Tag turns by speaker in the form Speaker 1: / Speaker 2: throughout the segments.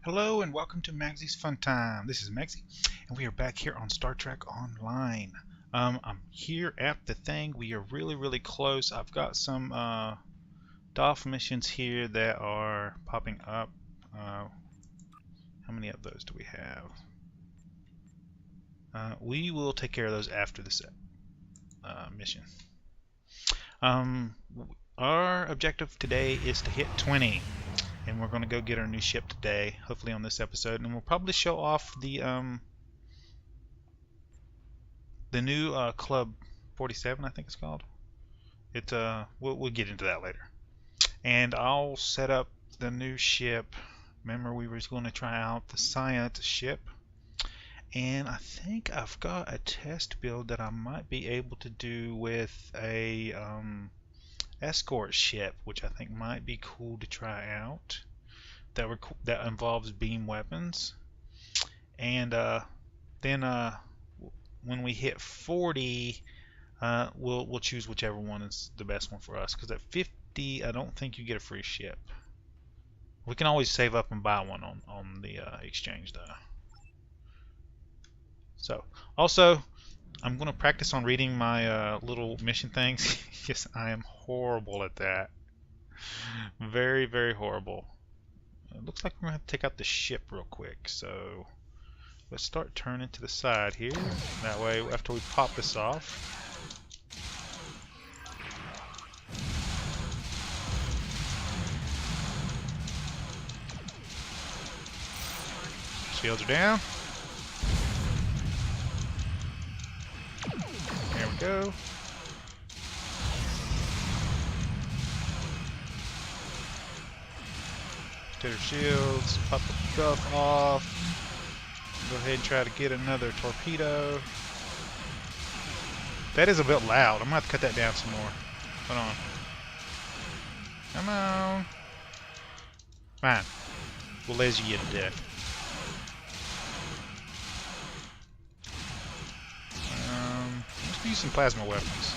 Speaker 1: Hello and welcome to Magzie's Fun Time. This is Magzie, and we are back here on Star Trek Online. I'm here at the thing. We are really close. I've got some DOF missions here that are popping up. How many of those do we have? We will take care of those after this mission. Our objective today is to hit 20. And we're going to go get our new ship today, hopefully on this episode, and we'll probably show off the new Club 47, I think it's called. We'll get into that later. And I'll set up the new ship. Remember, we were going to try out the Science ship, and I think I've got a test build that I might be able to do with a escort ship, which I think might be cool to try out. That involves beam weapons, and then when we hit 40, we'll choose whichever one is the best one for us. Because at 50, I don't think you get a free ship. We can always save up and buy one on the exchange, though. So, also, I'm going to practice on reading my little mission things. Yes, I am horrible at that. Very horrible. It looks like we're going to have to take out the ship real quick. So, let's start turning to the side here. That way, after we pop this off. Shields are down. There we go. Rotate our shields, pop the stuff off. Go ahead and try to get another torpedo. That is a bit loud. I'm gonna have to cut that down some more. Hold on. Come on. Fine. We'll laser you to death. Let's use some plasma weapons.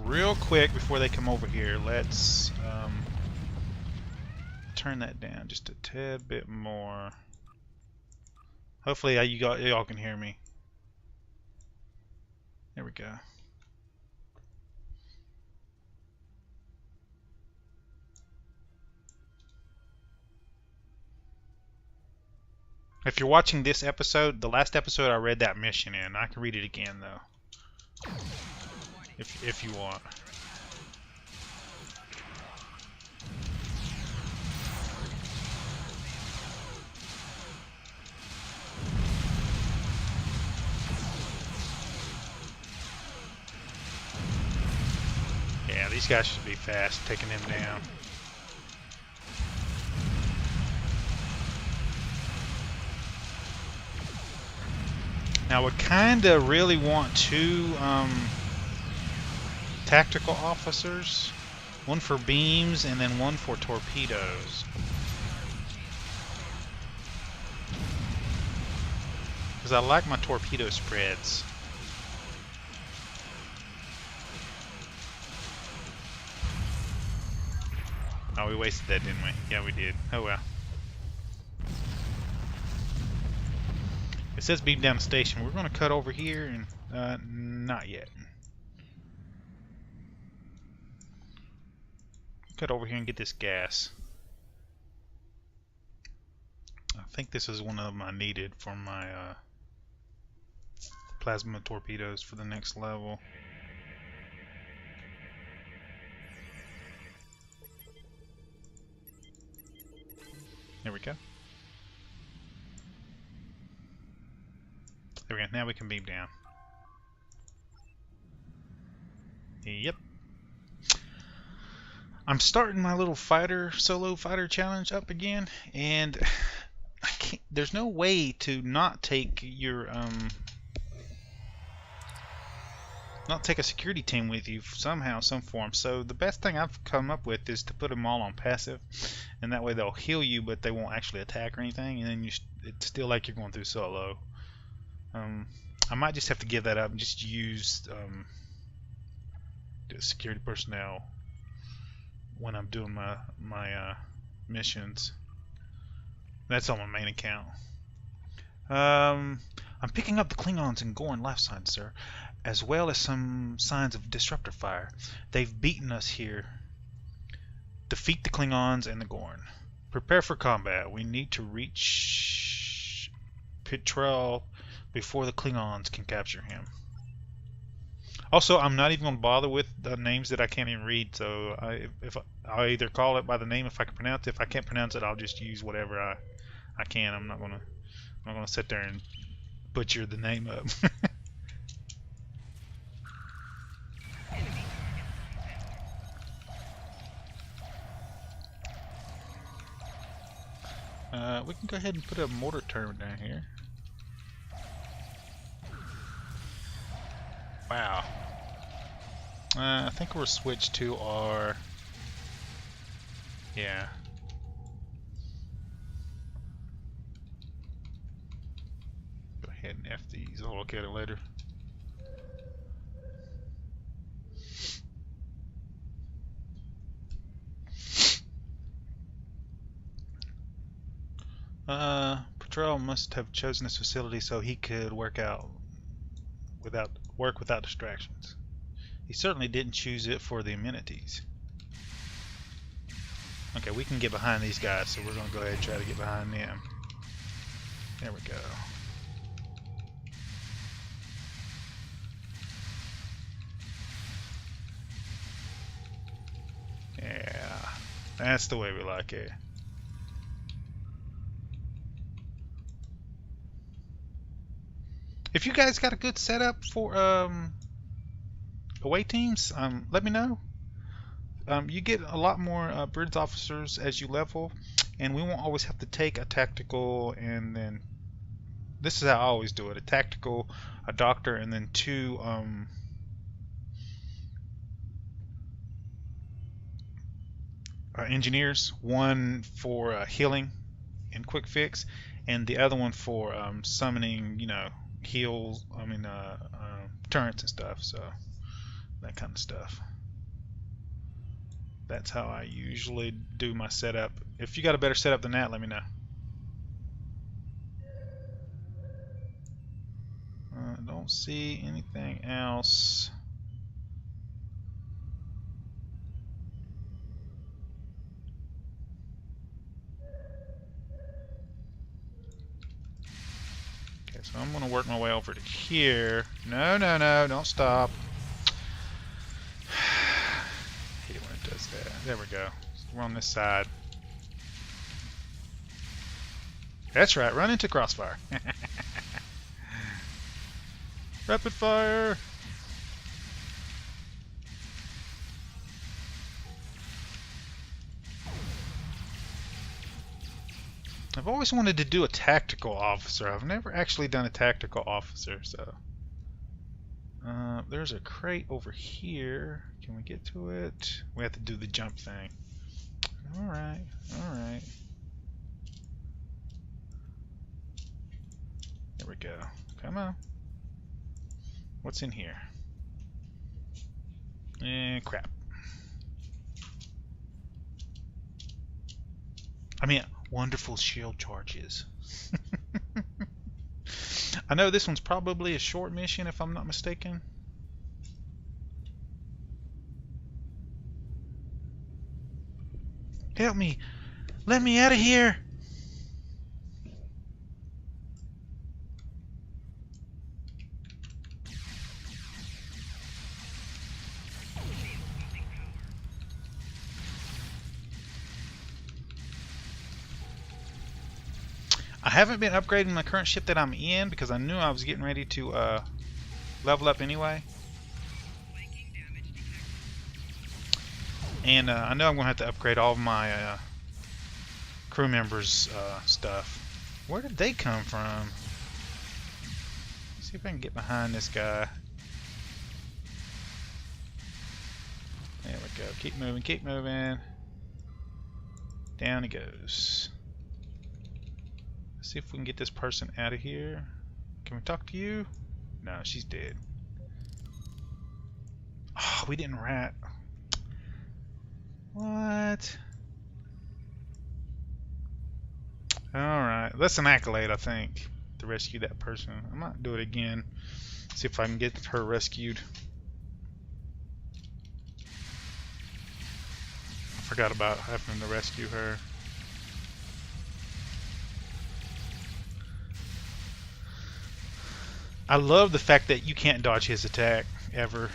Speaker 1: Real quick before they come over here, let's turn that down just a tad bit more. Hopefully y'all can hear me. There we go. If you're watching this episode, the last episode I read that mission in. I can read it again though. If you want. Yeah, these guys should be fast taking them down. Now we kinda really want two tactical officers, one for beams and then one for torpedoes. Because I like my torpedo spreads. Oh, we wasted that, didn't we? Yeah, we did. Oh well. It says beam down the station. We're going to cut over here and not yet. Cut over here and get this gas. I think this is one of them I needed for my plasma torpedoes for the next level. There we go. There we go. Now we can beam down. Yep. I'm starting my little solo fighter challenge up again, and there's no way to not take your not take a security team with you somehow, some form. So the best thing I've come up with is to put them all on passive, and that way they'll heal you, but they won't actually attack or anything, and then it's still like you're going through solo. I might just have to give that up and just use the security personnel when I'm doing my missions. That's on my main account. I'm picking up the Klingons and Gorn life signs, sir, as well as some signs of disruptor fire. They've beaten us here. Defeat the Klingons and the Gorn. Prepare for combat. We need to reach Petrel before the Klingons can capture him. Also, I'm not even going to bother with the names that I can't even read, so I'll either call it by the name if I can pronounce it. If I can't pronounce it, I'll just use whatever I can. I'm not going to sit there and butcher the name up. We can go ahead and put a mortar turret down here. Wow. I think we'll switch to our... Yeah. Go ahead and F these. I'll look at it later. Patrol must have chosen this facility so he could work without distractions. He certainly didn't choose it for the amenities. Okay, we can get behind these guys, so we're going to go ahead and try to get behind them. There we go. Yeah, that's the way we like it. If you guys got a good setup for away teams, let me know. You get a lot more bridge officers as you level, and we won't always have to take a tactical, and then this is how I always do it: a tactical, a doctor, and then two engineers. One for healing and quick fix, and the other one for summoning, heals, turrets and stuff, so that kind of stuff. That's how I usually do my setup. If you got a better setup than that, let me know. Don't see anything else. So I'm going to work my way over to here. No, don't stop. I hate it when it does that. There we go. We're on this side. That's right, run into crossfire. Rapid fire! I've always wanted to do a tactical officer. I've never actually done a tactical officer, so... there's a crate over here. Can we get to it? We have to do the jump thing. Alright, alright. There we go. Come on. What's in here? Crap. I mean, wonderful shield charges. I know this one's probably a short mission if I'm not mistaken. Help me! Let me out of here! I haven't been upgrading my current ship that I'm in because I knew I was getting ready to level up anyway. And I know I'm going to have to upgrade all of my crew members' stuff. Where did they come from? Let's see if I can get behind this guy. There we go. Keep moving, keep moving. Down he goes. Let's see if we can get this person out of here. Can we talk to you? No, she's dead. Oh, we didn't rat. What? Alright, that's an accolade, I think, to rescue that person. I might do it again. See if I can get her rescued. I forgot about having to rescue her. I love the fact that you can't dodge his attack, ever.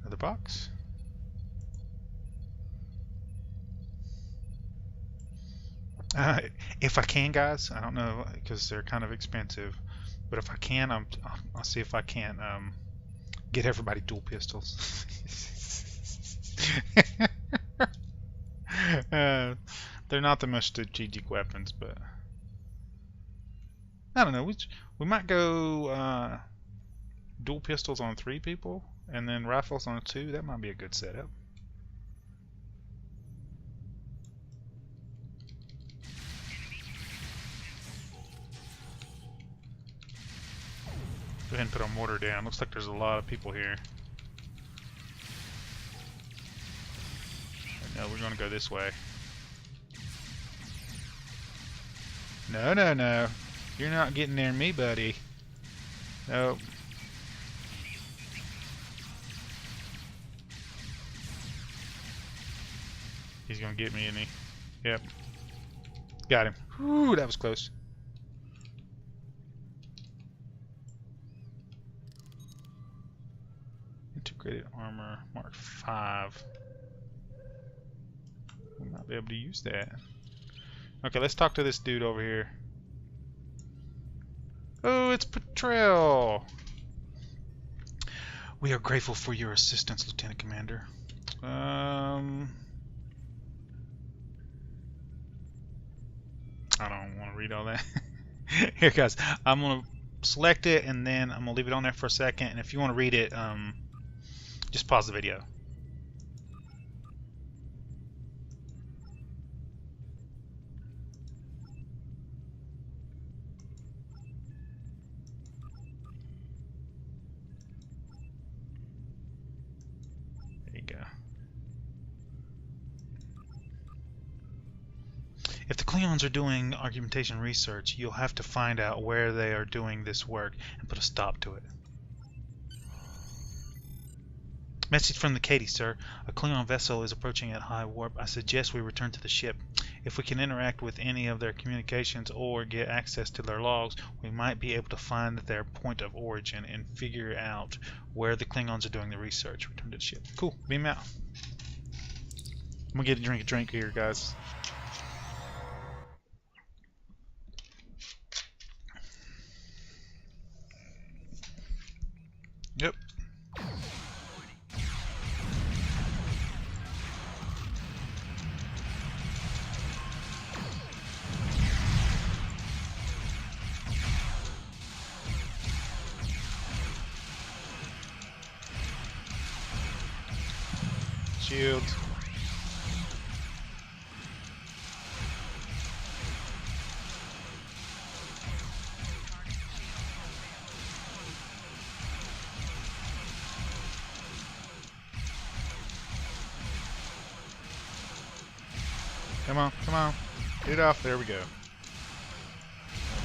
Speaker 1: Another box. If I can, guys, I don't know, because they're kind of expensive, but if I can, I'll see if I can get everybody dual pistols. They're not the most strategic weapons, but I don't know. We might go dual pistols on 3 people, and then rifles on 2. That might be a good setup. Go ahead and put our mortar down. Looks like there's a lot of people here. No, we're gonna go this way. No, no, no. You're not getting near me, buddy. Nope. He's gonna get me, isn't he? Yep. Got him. Whew, that was close. Integrated armor, Mark 5. We might be able to use that. Okay, let's talk to this dude over here. Oh, it's Patrol! We are grateful for your assistance, Lieutenant Commander. I don't want to read all that. Here, guys. I'm going to select it, and then I'm going to leave it on there for a second. And if you want to read it, just pause the video. There you go. If the Klingons are doing argumentation research, you'll have to find out where they are doing this work and put a stop to it. Message from the Katie, sir. A Klingon vessel is approaching at high warp. I suggest we return to the ship. If we can interact with any of their communications or get access to their logs, we might be able to find their point of origin and figure out where the Klingons are doing the research. Return to the ship. Cool. Beam out. I'm gonna get a drink here, guys. Yep. Shield. Come on, come on. Get it off. There we go.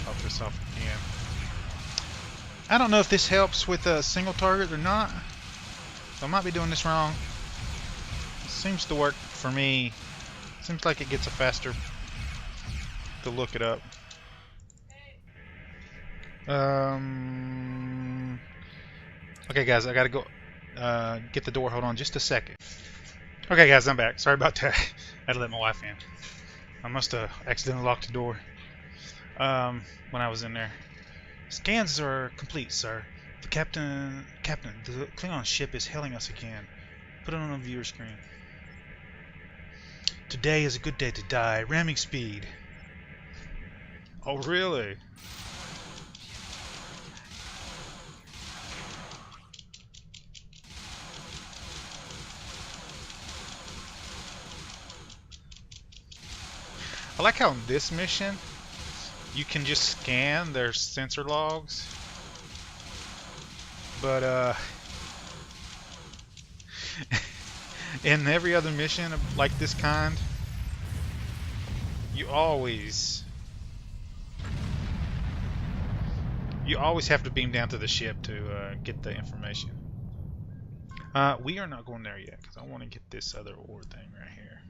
Speaker 1: Pop this off again. I don't know if this helps with a single target or not. So I might be doing this wrong. It seems to work for me. Seems like it gets a faster to look it up. Okay, guys, I gotta go get the door. Hold on just a second. Okay, guys, I'm back. Sorry about that. I had to let my wife in. I must have accidentally locked the door when I was in there. Scans are complete, sir. The Captain, the Klingon ship is hailing us again. Put it on a viewer screen. Today is a good day to die. Ramming speed. Oh, really? I like how in this mission you can just scan their sensor logs, but in every other mission like this kind, you always have to beam down to the ship to get the information. We are not going there yet because I want to get this other ore thing right here.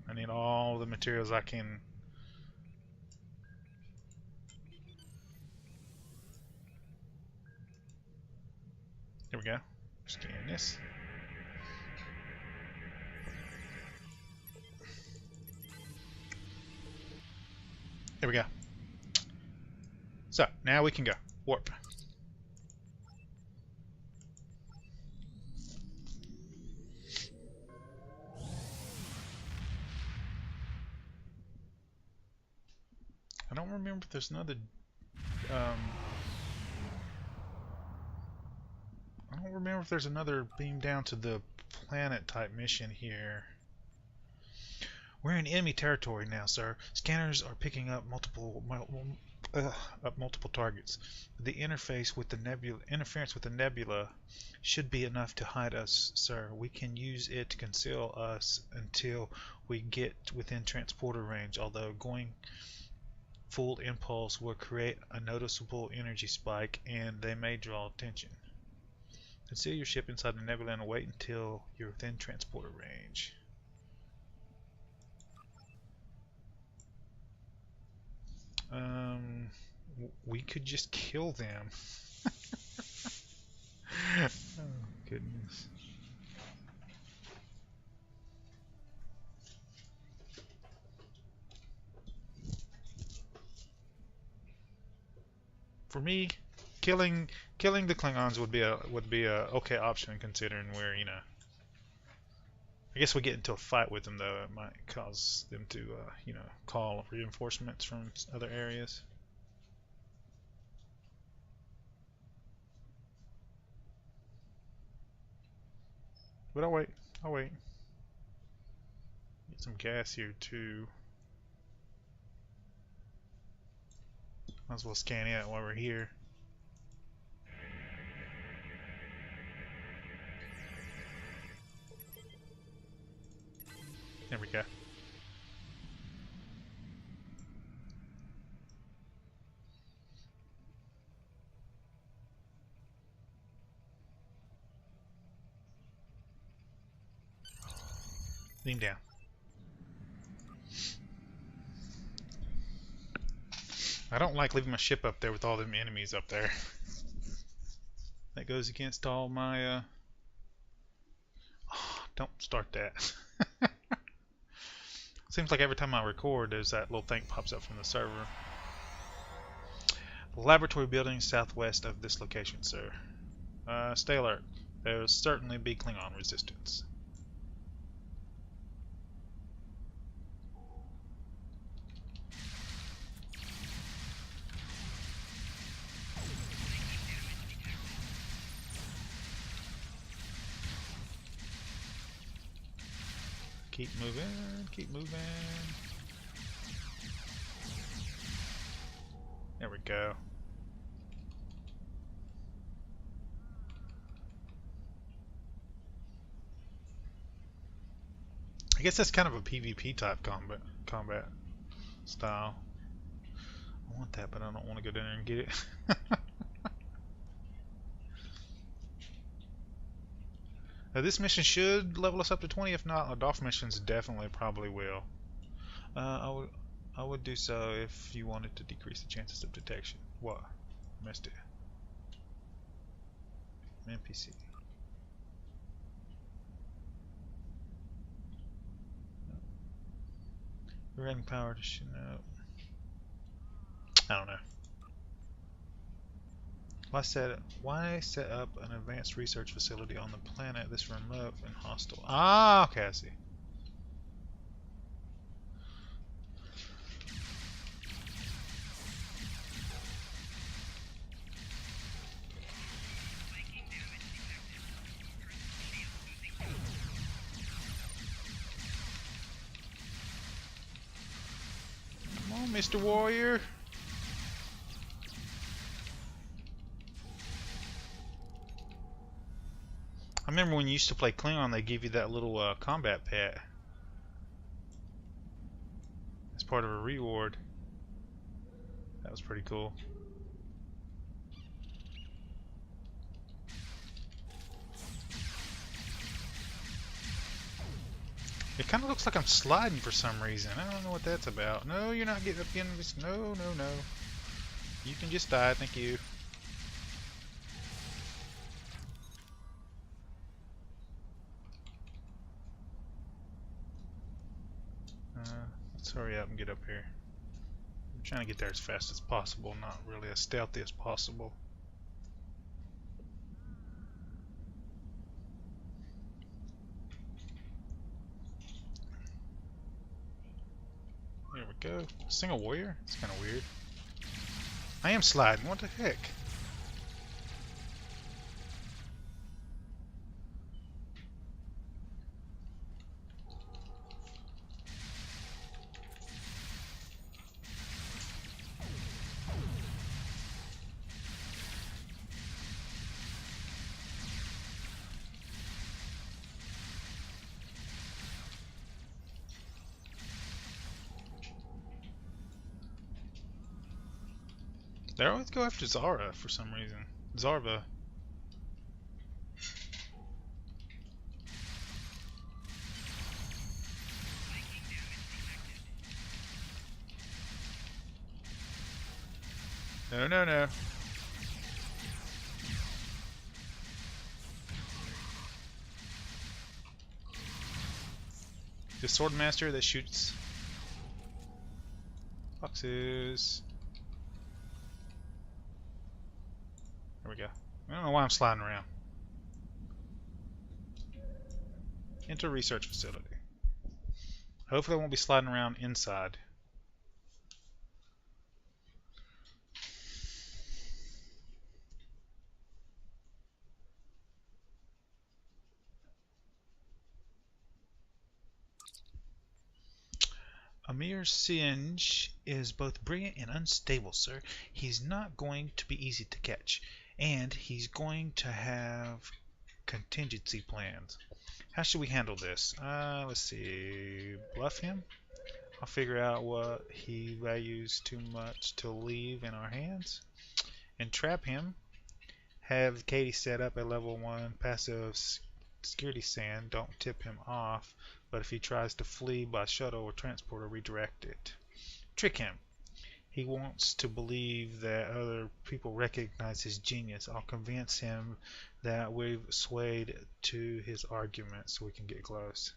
Speaker 1: I need all the materials I can. There we go. Scan this. There we go. So now we can go. Warp. I don't remember if there's another. I don't remember if there's another beam down to the planet type mission here. We're in enemy territory now, sir. Scanners are picking up multiple targets. The interference with the nebula should be enough to hide us, sir. We can use it to conceal us until we get within transporter range, although going full impulse will create a noticeable energy spike and they may draw attention. Conceal your ship inside the nebula and wait until you're within transporter range. We could just kill them. Oh, goodness. For me, killing the Klingons would be a okay option considering we're, you know. I guess we get into a fight with them though, it might cause them to you know, call reinforcements from other areas. But I'll wait. Get some gas here too. Might as well scan it while we're here. There we go. Lean down. I don't like leaving my ship up there with all them enemies up there. That goes against all my oh, don't start that. Seems like every time I record, there's that little thing pops up from the server. Laboratory building southwest of this location, sir. Stay alert. There will certainly be Klingon resistance. Keep moving. There we go. I guess that's kind of a PvP type combat style. I want that, but I don't want to go down there and get it. Now, this mission should level us up to 20. If not, Dolph missions definitely probably will. I would do so if you wanted to decrease the chances of detection. What? Missed it. NPC. We're adding power to Chinook. I don't know. Why set up an advanced research facility on the planet this remote and hostile? Ah, okay, I see. Mr. Warrior. I remember when you used to play Klingon, they give you that little combat pet as part of a reward. That was pretty cool. It kind of looks like I'm sliding for some reason. I don't know what that's about. No, you're not getting up in this. No, no, no. You can just die. Thank you. Let's hurry up and get up here. I'm trying to get there as fast as possible, not really as stealthy as possible. There we go. Single warrior? It's kind of weird. I am sliding. What the heck? They always go after Zara for some reason. Zarva. No, no, no. The swordmaster that shoots boxes. There we go. I don't know why I'm sliding around. Enter research facility. Hopefully I won't be sliding around inside. Amir Singe is both brilliant and unstable, sir. He's not going to be easy to catch, and he's going to have contingency plans. How should we handle this? Let's see. Bluff him? I'll figure out what he values too much to leave in our hands. Entrap him. Have Katie set up a level 1 passive security sand. Don't tip him off, but if he tries to flee by shuttle or transporter, redirect it. Trick him. He wants to believe that other people recognize his genius. I'll convince him that we've swayed to his argument so we can get close.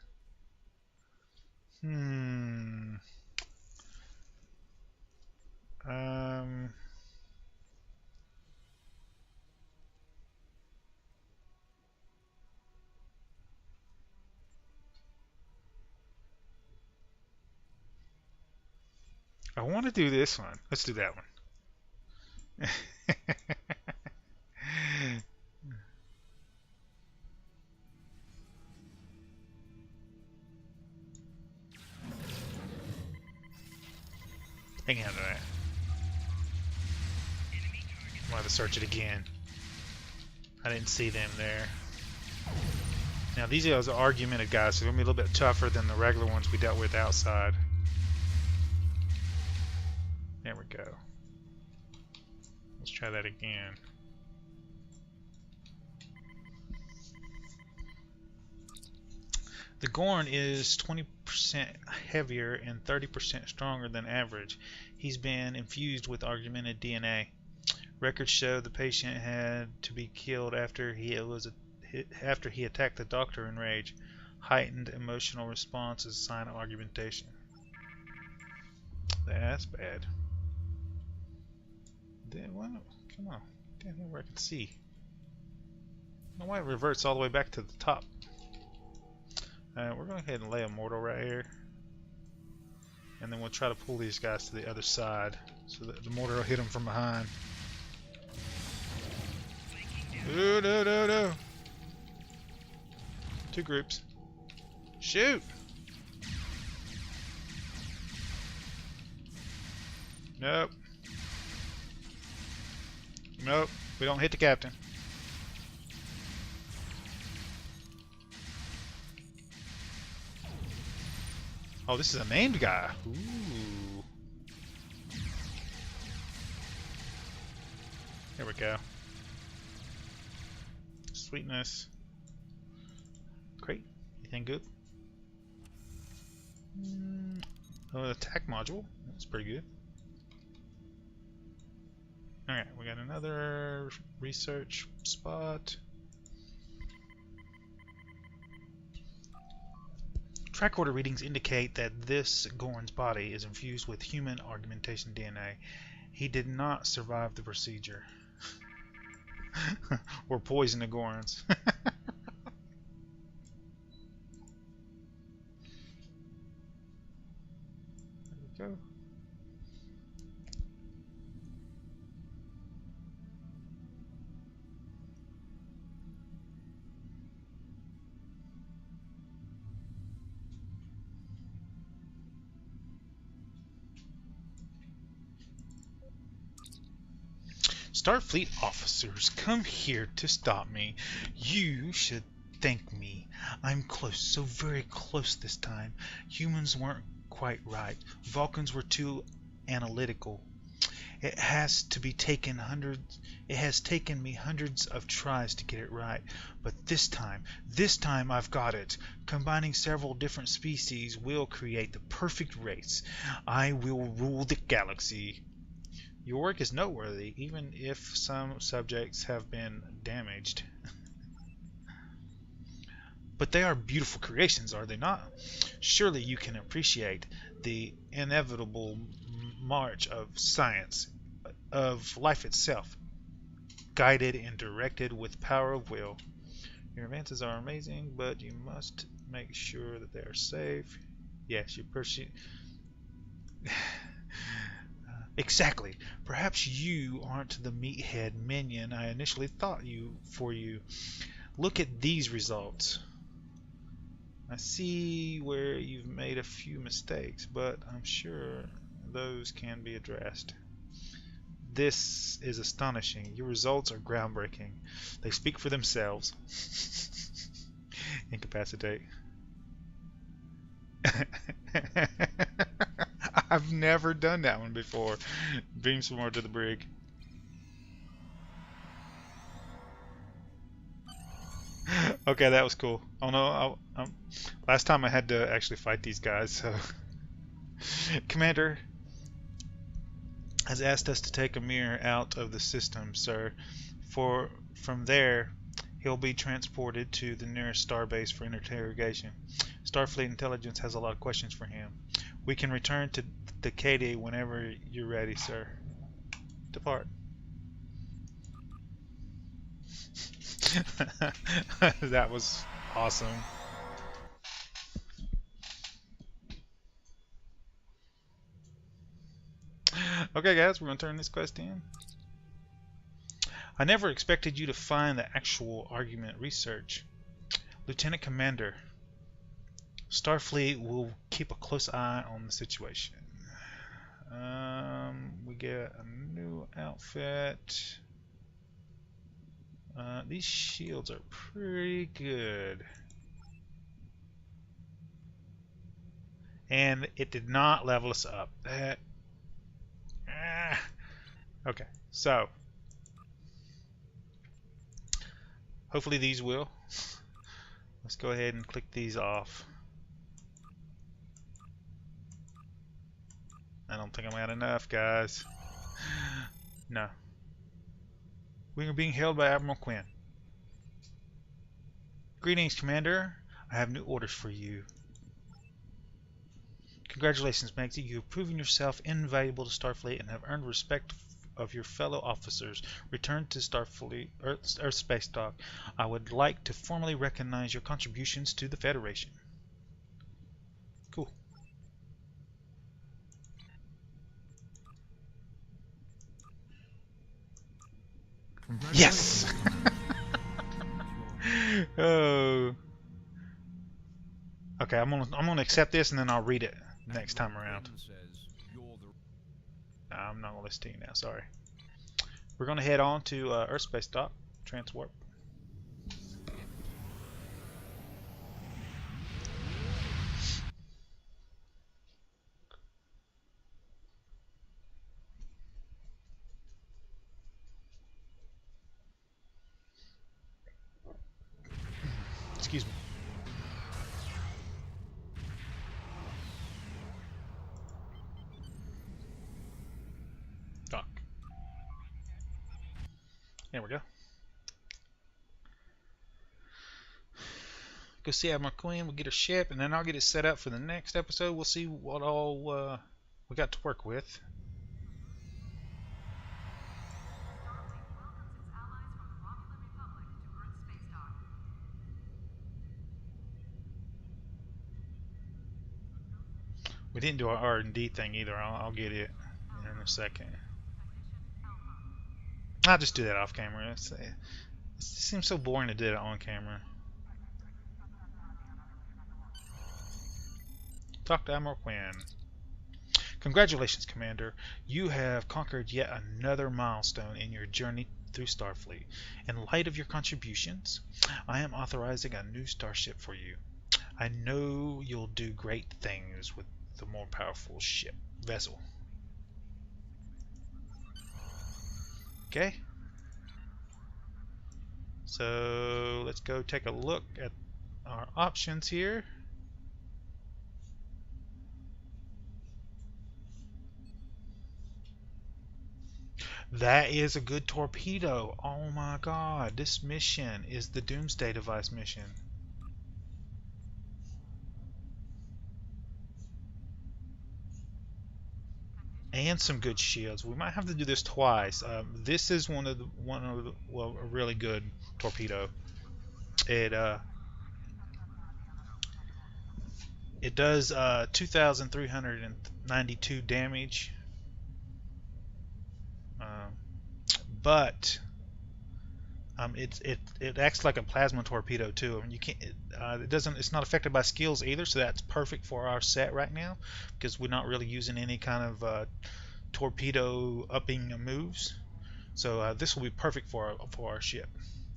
Speaker 1: I want to do this one. Let's do that one. Hang on to that. I'm going to search it again. I didn't see them there. Now these are the argumentative guys, so they're going to be a little bit tougher than the regular ones we dealt with outside. There we go. Let's try that again. The Gorn is 20% heavier and 30% stronger than average. He's been infused with augmented DNA. Records show the patient had to be killed after he attacked the doctor in rage. Heightened emotional response is a sign of augmentation. That's bad. Come on. Down here where I can see. I don't know why it reverts all the way back to the top. We're going to go ahead and lay a mortal right here. And then we'll try to pull these guys to the other side so that the mortar will hit them from behind. No, no, no, no. Two groups. Shoot! Nope. Nope. We don't hit the captain. Oh, this is a named guy. Ooh. There we go. Sweetness. Great. Anything good? Oh, attack module. That's pretty good. Alright, we got another research spot. Track order readings indicate that this Gorn's body is infused with human augmentation DNA. He did not survive the procedure. Or poison the Gorns. There we go. Starfleet officers, come here to stop me. You should thank me. I'm close, so very close this time. Humans weren't quite right. Vulcans were too analytical. It has taken me hundreds of tries to get it right, but this time I've got it. Combining several different species will create the perfect race. I will rule the galaxy. Your work is noteworthy, even if some subjects have been damaged. But they are beautiful creations, are they not? Surely you can appreciate the inevitable march of science, of life itself, guided and directed with power of will. Your advances are amazing, but you must make sure that they are safe. Yes, you pursue. Exactly. Perhaps you aren't the meathead minion I initially thought you. Look at these results. I see where you've made a few mistakes, but I'm sure those can be addressed. This is astonishing. Your results are groundbreaking. They speak for themselves. Incapacitate. I've never done that one before. Beam some more to the brig. Okay, that was cool. Oh no, last time I had to actually fight these guys, so... Commander has asked us to take Amir out of the system, sir. From there, he'll be transported to the nearest starbase for interrogation. Starfleet Intelligence has a lot of questions for him. We can return to Decade whenever you're ready, sir. Depart. That was awesome. Okay, guys, we're going to turn this quest in. I never expected you to find the actual argument research. Lieutenant Commander, Starfleet will keep a close eye on the situation. We get a new outfit. These shields are pretty good. And it did not level us up. Okay, so hopefully these will. Let's go ahead and click these off. I don't think I'm at enough, guys. No. We are being held by Admiral Quinn. Greetings, Commander. I have new orders for you. Congratulations, Magzie. You have proven yourself invaluable to Starfleet and have earned respect of your fellow officers. Return to Starfleet Earth Space Dock. I would like to formally recognize your contributions to the Federation. Cool. Yes. Oh. Okay, I'm gonna accept this and then I'll read it next time around. I'm not gonna listen to you now. Sorry. We're gonna head on to Earth Space Dock, transwarp. Excuse me. Dock. There we go. Go see Admiral Queen. We'll get her ship, and then I'll get it set up for the next episode. We'll see what all we got to work with. We didn't do our R&D thing either. I'll get it in a second. I'll just do that off camera. It seems so boring to do it on camera. Talk to Admiral Quinn. Congratulations, Commander. You have conquered yet another milestone in your journey through Starfleet. In light of your contributions, I am authorizing a new starship for you. I know you'll do great things with the more powerful ship vessel. Okay. So let's go take a look at our options here. That is a good torpedo. Oh my god, this mission is the Doomsday Device mission. And some good shields. We might have to do this twice. This is one of the well, a really good torpedo. It does 2,392 damage, but it acts like a plasma torpedo too. I mean, you can't. It doesn't. It's not affected by skills either, so that's perfect for our set right now because we're not really using any kind of torpedo upping moves. So this will be perfect for our ship,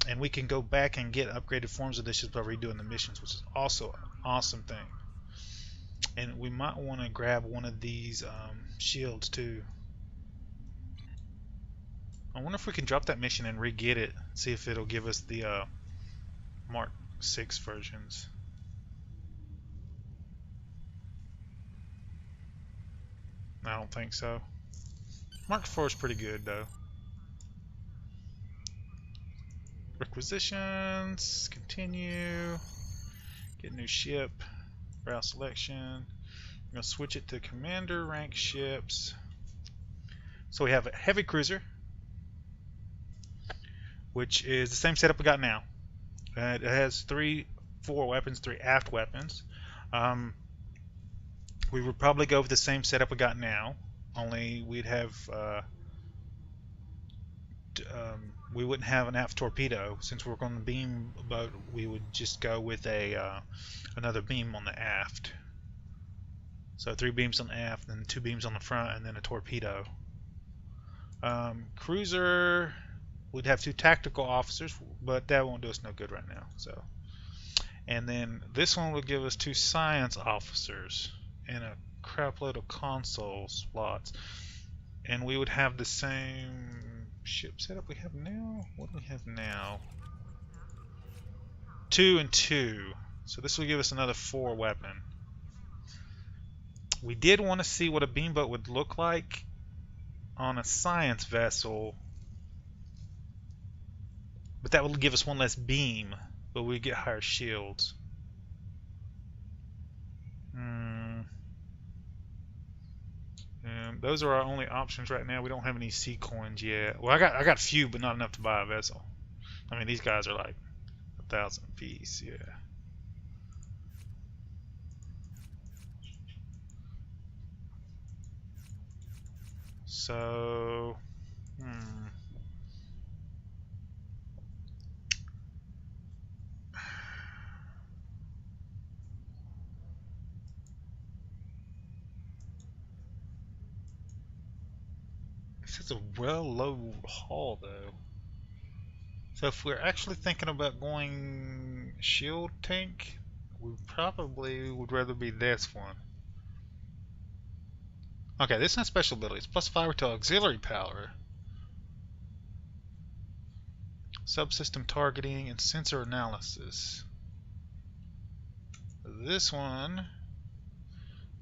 Speaker 1: and we can go back and get upgraded forms of this ship by redoing the missions, which is also an awesome thing. And we might want to grab one of these shields too. I wonder if we can drop that mission and re-get it, see if it'll give us the Mark 6 versions. I don't think so. Mark 4 is pretty good though. Requisitions, continue, get new ship, route selection. I'm going to switch it to commander rank ships. So we have a heavy cruiser, which is the same setup we got now. It has 3 forward weapons, 3 aft weapons. We would probably go with the same setup we got now, only we'd have we wouldn't have an aft torpedo. Since we're going to beam boat, we would just go with a another beam on the aft. So 3 beams on the aft, then 2 beams on the front, and then a torpedo. Cruiser, we'd have 2 tactical officers, but that won't do us no good right now. So, and then this one will give us 2 science officers and a crap load of console slots, and we would have the same ship setup we have now. What do we have now? 2 and 2. So this will give us another 4 weapon. We did want to see what a beamboat would look like on a science vessel, but that would give us 1 less beam, but we get higher shields. And those are our only options right now. We don't have any C coins yet. Well, I got a few, but not enough to buy a vessel. I mean, these guys are like 1,000 apiece. Yeah. So, This is a real low haul though. So if we're actually thinking about going shield tank, we probably would rather be this one. Okay, this is not special abilities. Plus 5 to auxiliary power. Subsystem targeting and sensor analysis. This one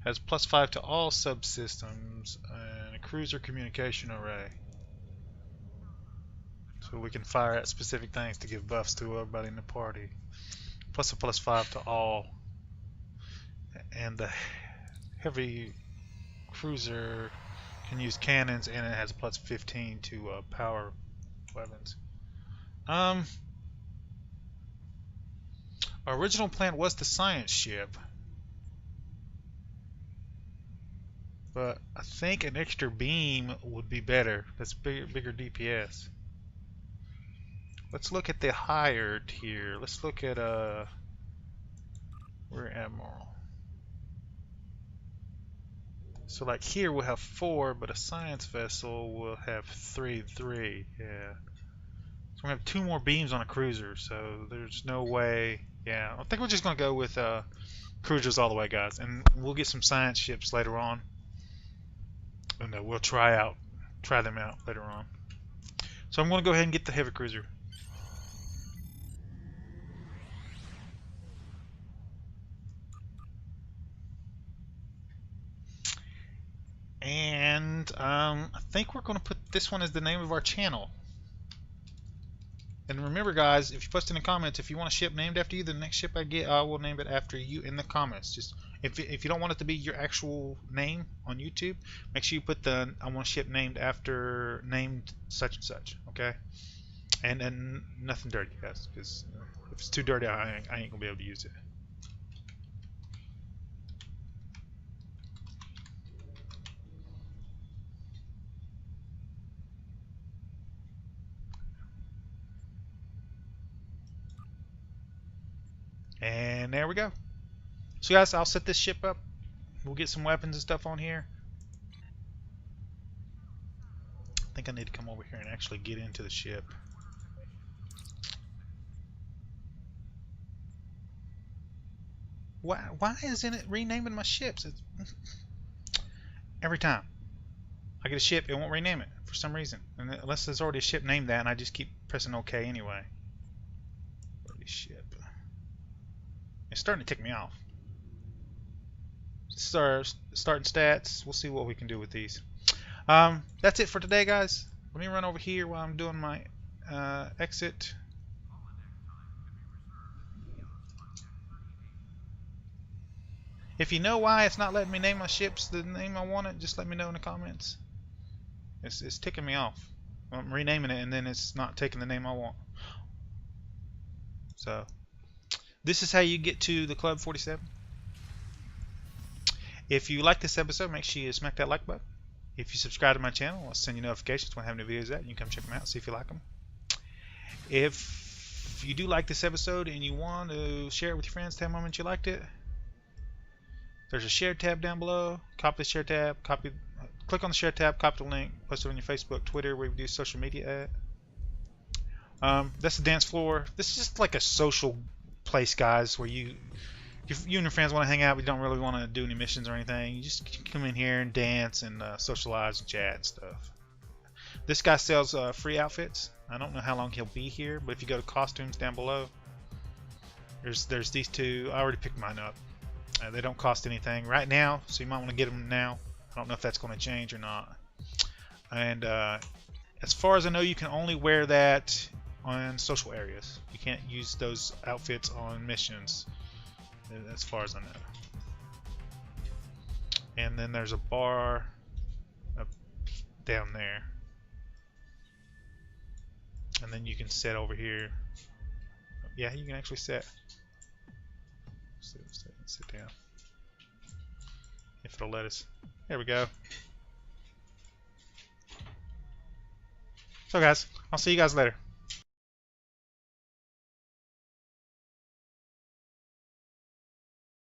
Speaker 1: has plus 5 to all subsystems and a cruiser communication array. So we can fire at specific things to give buffs to everybody in the party. Plus a plus 5 to all. And the heavy cruiser can use cannons, and it has a plus 15 to power weapons. Our original plan was the science ship, but I think an extra beam would be better. That's bigger DPS. Let's look at the hired here. Let's look at we're Admiral. So like here we'll have 4, but a science vessel will have 3 and 3. Yeah. So we have 2 more beams on a cruiser, so there's no way. Yeah, I think we're just gonna go with cruisers all the way, guys, and we'll get some science ships later on, and we'll try them out later on. So I'm gonna go ahead and get the heavy cruiser. And I think we're going to put this one as the name of our channel. And remember, guys, if you post in the comments, if you want a ship named after you, the next ship I get, I will name it after you in the comments. Just if you don't want it to be your actual name on YouTube, make sure you put the I want a ship named after named such and such. Okay? And nothing dirty, guys, because if it's too dirty, I ain't gonna be able to use it. And there we go. So guys, I'll set this ship up. We'll get some weapons and stuff on here. I think I need to come over here and actually get into the ship. Why isn't it renaming my ships? Every time I get a ship, it won't rename it for some reason. And unless there's already a ship named that, and I just keep pressing OK anyway. Ship. It's starting to tick me off. Starting stats. We'll see what we can do with these. That's it for today, guys. Let me run over here while I'm doing my exit. If you know why it's not letting me name my ships the name I want it, just let me know in the comments. It's ticking me off. I'm renaming it and then it's not taking the name I want. So this is how you get to the Club 47. If you like this episode, make sure you smack that like button. If you subscribe to my channel, I'll send you notifications when I have new videos out. You can come check them out, see if you like them. If you do like this episode and you want to share it with your friends, tell them how much you liked it, there's a share tab down below. Copy the share tab. Click on the share tab, copy the link, post it on your Facebook, Twitter, where you do social media at. That's the dance floor. This is just like a social place, guys, where you and your friends want to hang out but you don't really want to do any missions or anything. You just come in here and dance and socialize and chat and stuff. This guy sells free outfits. I don't know how long he'll be here, but if you go to costumes down below, there's these two. I already picked mine up. They don't cost anything right now, so you might want to get them now. I don't know if that's going to change or not. And as far as I know, you can only wear that on social areas. You can't use those outfits on missions, as far as I know. And then there's a bar up down there, and then you can sit over here. Yeah, you can actually sit down if it'll let us. There we go. So guys, I'll see you guys later.